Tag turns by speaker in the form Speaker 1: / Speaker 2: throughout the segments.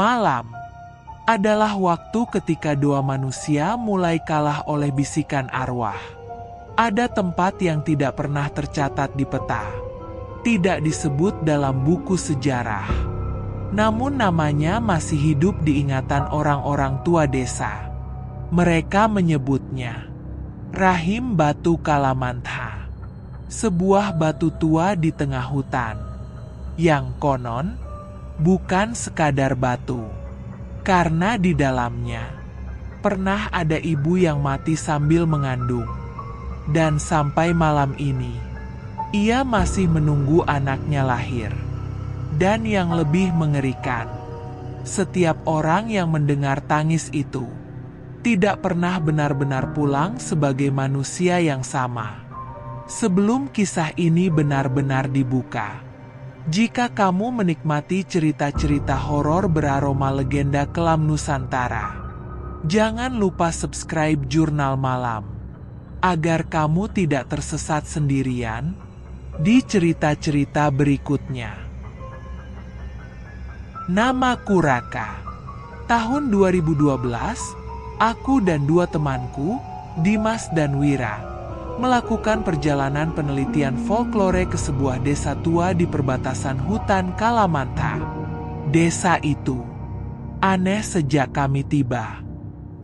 Speaker 1: Malam adalah waktu ketika doa manusia mulai kalah oleh bisikan arwah. Ada tempat yang tidak pernah tercatat di peta, tidak disebut dalam buku sejarah, namun namanya masih hidup di ingatan orang-orang tua desa. Mereka menyebutnya Rahim Batu Kalamantha, sebuah batu tua di tengah hutan, yang konon bukan sekadar batu, karena di dalamnya pernah ada ibu yang mati sambil mengandung. Dan sampai malam ini, ia masih menunggu anaknya lahir. Dan yang lebih mengerikan, setiap orang yang mendengar tangis itu tidak pernah benar-benar pulang sebagai manusia yang sama. Sebelum kisah ini benar-benar dibuka, jika kamu menikmati cerita-cerita horor beraroma legenda kelam Nusantara, jangan lupa subscribe Jurnal Malam, agar kamu tidak tersesat sendirian di cerita-cerita berikutnya. Namaku Raka. Tahun 2012, aku dan dua temanku, Dimas dan Wira, melakukan perjalanan penelitian folklore ke sebuah desa tua di perbatasan hutan Kalamantha. Desa itu aneh sejak kami tiba.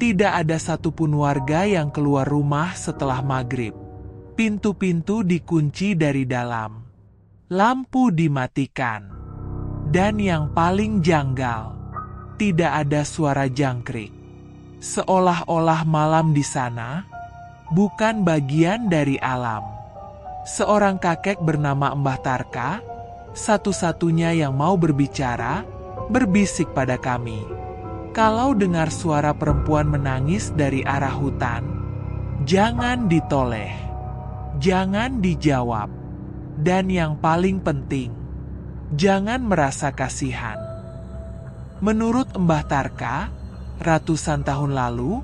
Speaker 1: Tidak ada satupun warga yang keluar rumah setelah maghrib. Pintu-pintu dikunci dari dalam. Lampu dimatikan. Dan yang paling janggal, tidak ada suara jangkrik. Seolah-olah malam di sana bukan bagian dari alam. Seorang kakek bernama Mbah Tarka, satu-satunya yang mau berbicara, berbisik pada kami. Kalau dengar suara perempuan menangis dari arah hutan, jangan ditoleh, jangan dijawab, dan yang paling penting, jangan merasa kasihan. Menurut Mbah Tarka, ratusan tahun lalu,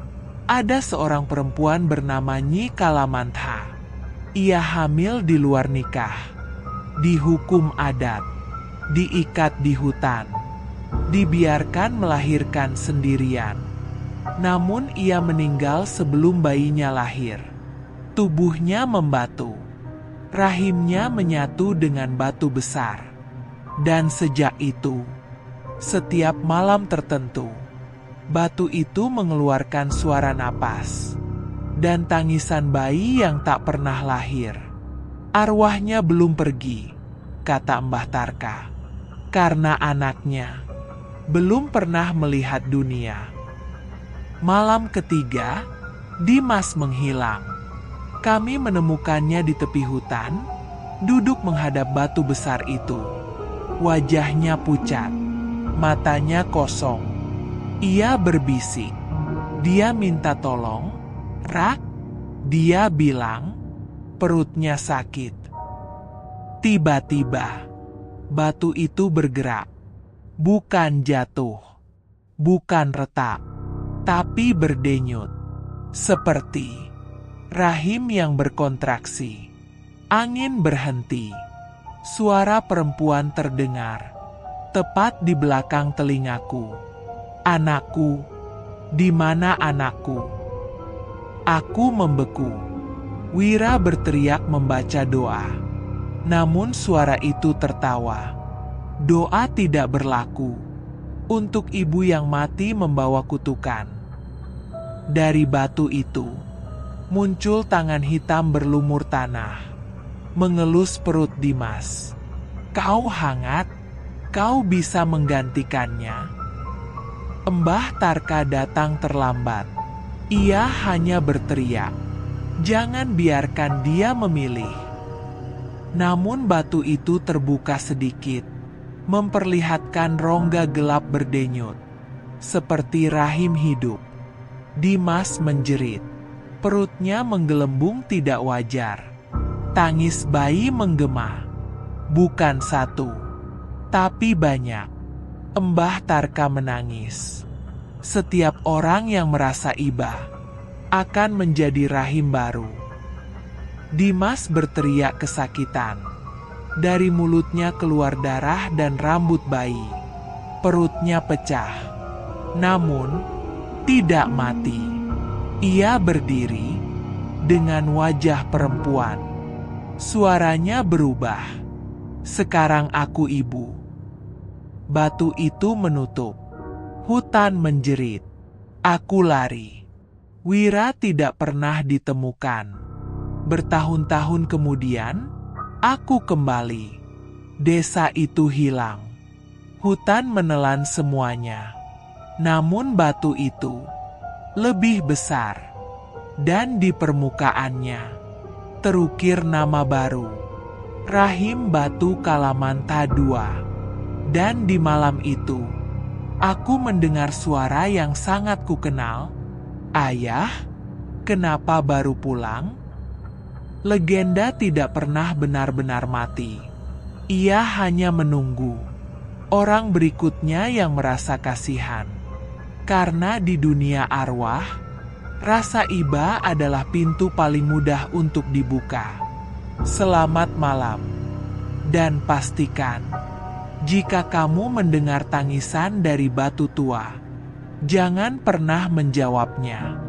Speaker 1: ada seorang perempuan bernama Nyi Kalamantha. Ia hamil di luar nikah, dihukum adat, diikat di hutan, dibiarkan melahirkan sendirian. Namun ia meninggal sebelum bayinya lahir. Tubuhnya membatu, rahimnya menyatu dengan batu besar. Dan sejak itu, setiap malam tertentu, batu itu mengeluarkan suara napas dan tangisan bayi yang tak pernah lahir. Arwahnya belum pergi, kata Mbah Tarka, karena anaknya belum pernah melihat dunia. Malam ketiga, Dimas menghilang. Kami menemukannya di tepi hutan, duduk menghadap batu besar itu. Wajahnya pucat, matanya kosong. Ia berbisik. Dia minta tolong. Rak, dia bilang, perutnya sakit. Tiba-tiba, batu itu bergerak. Bukan jatuh, bukan retak, tapi berdenyut. Seperti rahim yang berkontraksi. Angin berhenti. Suara perempuan terdengar, tepat di belakang telingaku. Anakku, di mana anakku? Aku membeku. Wira berteriak membaca doa. Namun suara itu tertawa. Doa tidak berlaku. Untuk ibu yang mati membawa kutukan. Dari batu itu, muncul tangan hitam berlumur tanah, mengelus perut Dimas. Kau hangat, kau bisa menggantikannya. Mbah Tarka datang terlambat. Ia hanya berteriak, jangan biarkan dia memilih. Namun batu itu terbuka sedikit, memperlihatkan rongga gelap berdenyut, seperti rahim hidup. Dimas menjerit, perutnya menggelembung tidak wajar. Tangis bayi menggema, bukan satu, tapi banyak. Mbah Tarka menangis. Setiap orang yang merasa iba akan menjadi rahim baru. Dimas berteriak kesakitan. Dari mulutnya keluar darah dan rambut bayi. Perutnya pecah, namun tidak mati. Ia berdiri dengan wajah perempuan. Suaranya berubah. "Sekarang aku ibu." Batu itu menutup. Hutan menjerit. Aku lari. Wira tidak pernah ditemukan. Bertahun-tahun kemudian, aku kembali. Desa itu hilang. Hutan menelan semuanya. Namun batu itu lebih besar. Dan di permukaannya terukir nama baru. Rahim Batu Kalamanta II. Dan di malam itu, aku mendengar suara yang sangat kukenal. "Ayah, kenapa baru pulang?" Legenda tidak pernah benar-benar mati. Ia hanya menunggu orang berikutnya yang merasa kasihan. Karena di dunia arwah, rasa iba adalah pintu paling mudah untuk dibuka. Selamat malam. Dan pastikan, jika kamu mendengar tangisan dari batu tua, jangan pernah menjawabnya.